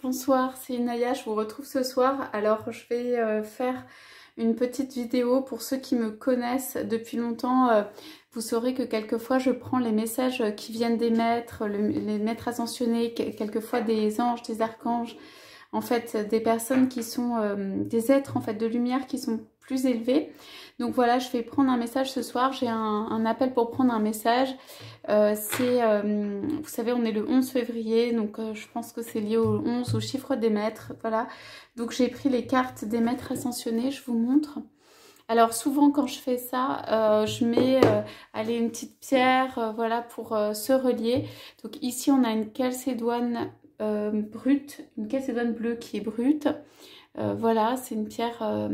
Bonsoir, c'est Inaya, je vous retrouve ce soir. Alors je vais faire une petite vidéo pour ceux qui me connaissent depuis longtemps. Vous saurez que quelquefois je prends les messages qui viennent des maîtres, les maîtres ascensionnés, quelquefois des anges, des archanges, en fait des personnes qui sont des êtres en fait de lumière qui sont plus élevés. Donc voilà, je vais prendre un message ce soir. J'ai un appel pour prendre un message. Vous savez, on est le 11 février, donc je pense que c'est lié au 11, au chiffre des maîtres. Voilà, donc j'ai pris les cartes des maîtres ascensionnés, je vous montre. Alors souvent quand je fais ça, je mets allez, une petite pierre, voilà, pour se relier. Donc ici on a une chalcédoine brute, une chalcédoine bleue qui est brute. Voilà, c'est une pierre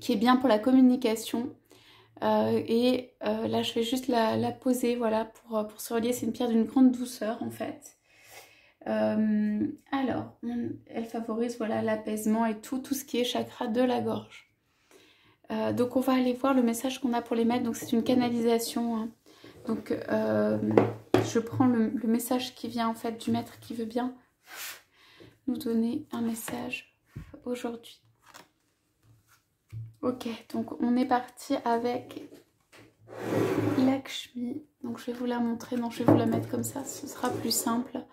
qui est bien pour la communication. Là je vais juste la poser, voilà, pour se relier. C'est une pierre d'une grande douceur en fait. Alors, elle favorise, voilà, l'apaisement et tout ce qui est chakra de la gorge. Donc on va aller voir le message qu'on a pour les maîtres. Donc c'est une canalisation, hein. Donc je prends le message qui vient en fait du maître qui veut bien nous donner un message aujourd'hui. Ok, donc on est parti avec Lakshmi. Donc je vais vous la montrer, non je vais vous la mettre comme ça, ce sera plus simple.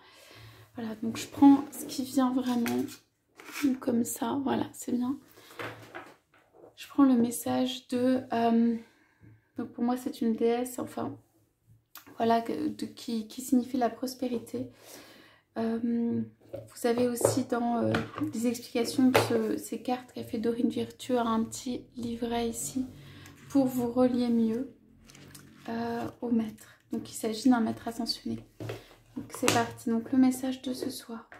Voilà, donc je prends ce qui vient vraiment comme ça, voilà, c'est bien. Je prends le message de... donc pour moi c'est une déesse, enfin voilà, qui signifie la prospérité. Vous avez aussi dans les explications de ces cartes qu'a fait Dorine Virtue, un petit livret ici pour vous relier mieux au maître. Donc il s'agit d'un maître ascensionné. Donc c'est parti, donc le message de ce soir.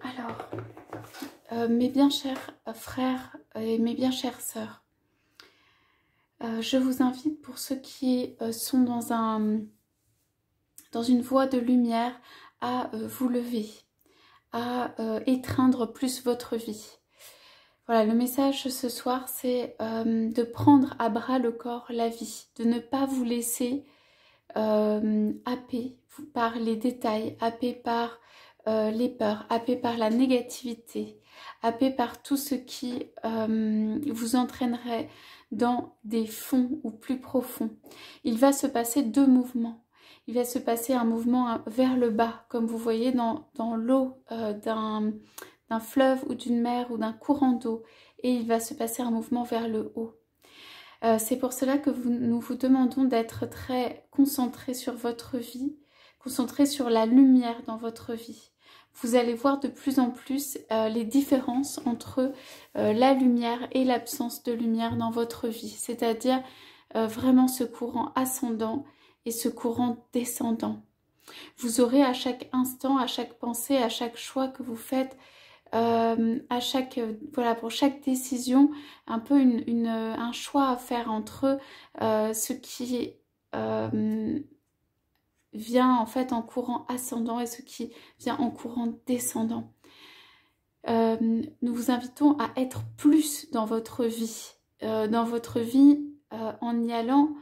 Alors, mes bien chers frères et mes bien chères sœurs, je vous invite, pour ceux qui sont dans une voie de lumière, à vous lever, à étreindre plus votre vie. Voilà, le message ce soir, c'est de prendre à bras le corps la vie, de ne pas vous laisser happer par les détails, happer par les peurs, happer par la négativité, happer par tout ce qui vous entraînerait dans des fonds ou plus profonds. Il va se passer deux mouvements. Il va se passer un mouvement vers le bas, comme vous voyez dans l'eau d'un fleuve ou d'une mer ou d'un courant d'eau. Et il va se passer un mouvement vers le haut. C'est pour cela que nous vous demandons d'être très concentrés sur votre vie, concentrés sur la lumière dans votre vie. Vous allez voir de plus en plus les différences entre la lumière et l'absence de lumière dans votre vie. C'est-à-dire vraiment ce courant ascendant et ce courant descendant. Vous aurez à chaque instant, à chaque pensée, à chaque choix que vous faites, voilà, pour chaque décision, un peu un choix à faire entre ce qui vient en fait en courant ascendant et ce qui vient en courant descendant. Nous vous invitons à être plus dans votre vie, en y allant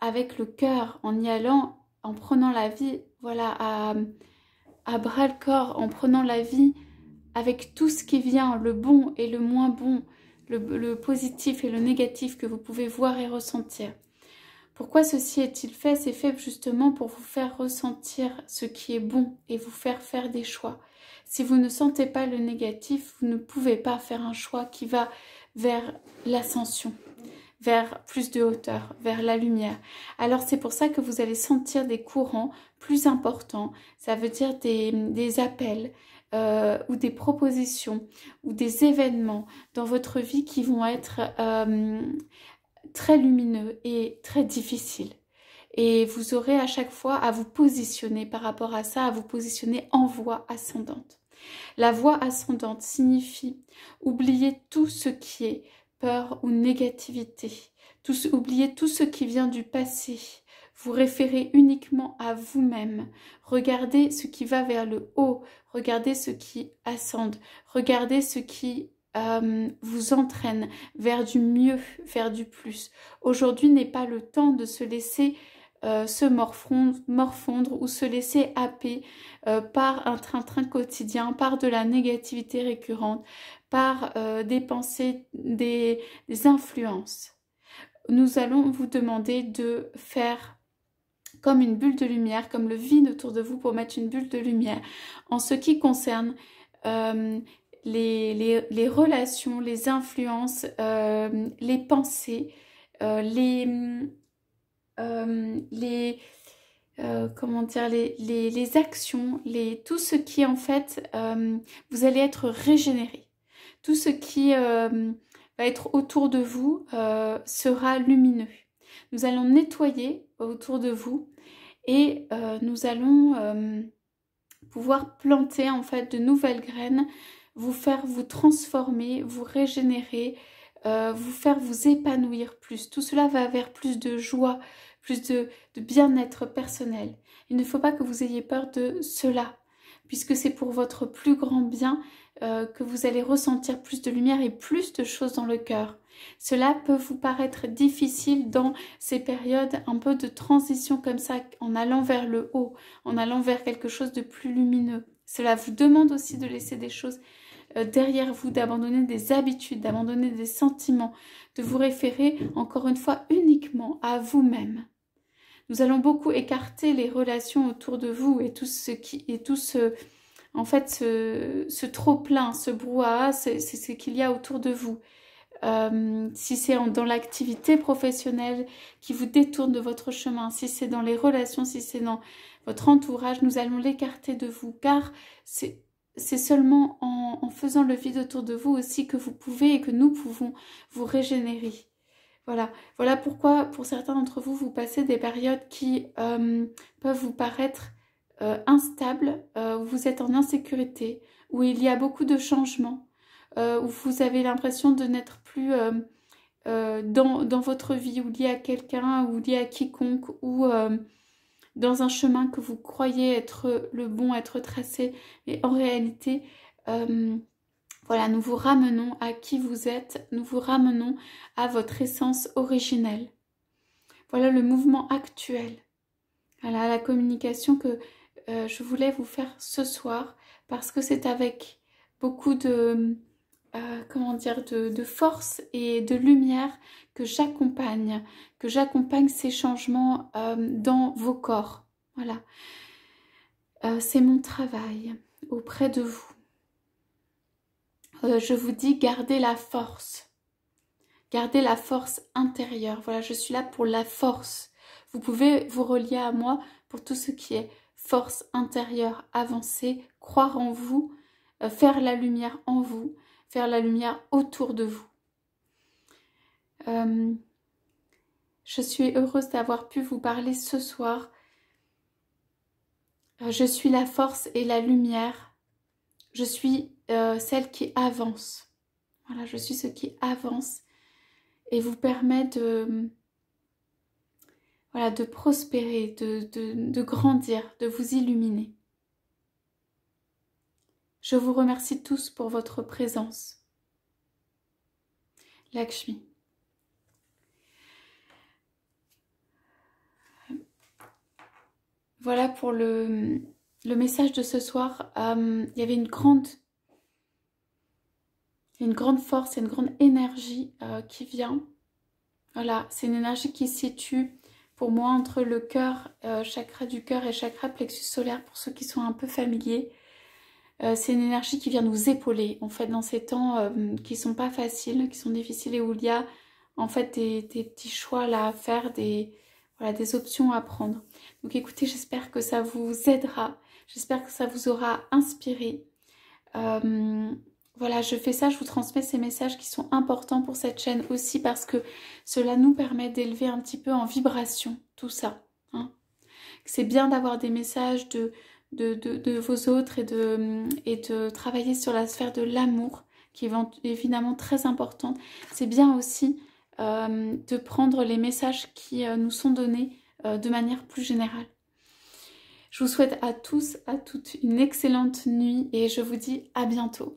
avec le cœur, en y allant, en prenant la vie, voilà, à bras le corps, en prenant la vie avec tout ce qui vient, le bon et le moins bon, le positif et le négatif que vous pouvez voir et ressentir. Pourquoi ceci est-il fait? C'est fait justement pour vous faire ressentir ce qui est bon et vous faire faire des choix. Si vous ne sentez pas le négatif, vous ne pouvez pas faire un choix qui va vers l'ascension, vers plus de hauteur, vers la lumière. Alors c'est pour ça que vous allez sentir des courants plus importants. Ça veut dire des appels ou des propositions ou des événements dans votre vie qui vont être très lumineux et très difficiles. Et vous aurez à chaque fois à vous positionner par rapport à ça, à vous positionner en voie ascendante. La voie ascendante signifie oublier tout ce qui est peur ou négativité, oublier tout ce qui vient du passé, vous référez uniquement à vous-même, regardez ce qui va vers le haut, regardez ce qui ascende, regardez ce qui vous entraîne vers du mieux, vers du plus. Aujourd'hui n'est pas le temps de se laisser se morfondre ou se laisser happer par un train-train quotidien, par de la négativité récurrente, par des pensées, des influences. Nous allons vous demander de faire comme une bulle de lumière, comme le vide autour de vous pour mettre une bulle de lumière en ce qui concerne les relations, les influences, les pensées, comment dire, les actions, tout ce qui en fait, vous allez être régénéré. Tout ce qui va être autour de vous sera lumineux. Nous allons nettoyer autour de vous et nous allons pouvoir planter en fait de nouvelles graines, vous faire vous transformer, vous régénérer, vous faire vous épanouir plus. Tout cela va vers plus de joie, plus de bien-être personnel. Il ne faut pas que vous ayez peur de cela, puisque c'est pour votre plus grand bien que vous allez ressentir plus de lumière et plus de choses dans le cœur. Cela peut vous paraître difficile dans ces périodes un peu de transition comme ça, en allant vers le haut, en allant vers quelque chose de plus lumineux. Cela vous demande aussi de laisser des choses derrière vous, d'abandonner des habitudes, d'abandonner des sentiments, de vous référer encore une fois uniquement à vous-même. Nous allons beaucoup écarter les relations autour de vous et tout ce en fait, ce trop-plein, ce brouhaha, c'est ce qu'il y a autour de vous. Si c'est dans l'activité professionnelle qui vous détourne de votre chemin, si c'est dans les relations, si c'est dans votre entourage, nous allons l'écarter de vous, car c'est seulement en faisant le vide autour de vous aussi que vous pouvez et que nous pouvons vous régénérer. Voilà pourquoi pour certains d'entre vous, vous passez des périodes qui peuvent vous paraître instables, où vous êtes en insécurité, où il y a beaucoup de changements, où vous avez l'impression de n'être plus dans votre vie, ou lié à quelqu'un, ou lié à quiconque, ou dans un chemin que vous croyez être le bon, être tracé, mais en réalité, voilà, nous vous ramenons à qui vous êtes, nous vous ramenons à votre essence originelle. Voilà le mouvement actuel, voilà la communication que je voulais vous faire ce soir, parce que c'est avec beaucoup de force et de lumière que j'accompagne ces changements dans vos corps. Voilà, c'est mon travail auprès de vous. Je vous dis, gardez la force intérieure. Voilà, je suis là pour la force. Vous pouvez vous relier à moi pour tout ce qui est force intérieure, avancer, croire en vous, faire la lumière en vous, faire la lumière autour de vous. Je suis heureuse d'avoir pu vous parler ce soir. Je suis la force et la lumière. Je suis celle qui avance. Voilà, je suis ce qui avance et vous permet de prospérer, de grandir, de vous illuminer. Je vous remercie tous pour votre présence. Lakshmi. Voilà pour le message de ce soir. Il y avait une grande force et une grande énergie qui vient. Voilà, c'est une énergie qui se situe pour moi entre le cœur, chakra du cœur et chakra plexus solaire pour ceux qui sont un peu familiers. C'est une énergie qui vient nous épauler en fait dans ces temps qui sont pas faciles, qui sont difficiles et où il y a en fait des petits choix là à faire, des options à prendre. Donc écoutez, j'espère que ça vous aidera, j'espère que ça vous aura inspiré. Voilà, je fais ça, je vous transmets ces messages qui sont importants pour cette chaîne aussi parce que cela nous permet d'élever un petit peu en vibration tout ça. Hein. C'est bien d'avoir des messages de vos autres et de travailler sur la sphère de l'amour qui est évidemment très importante. C'est bien aussi de prendre les messages qui nous sont donnés de manière plus générale. Je vous souhaite à tous, à toutes une excellente nuit et je vous dis à bientôt.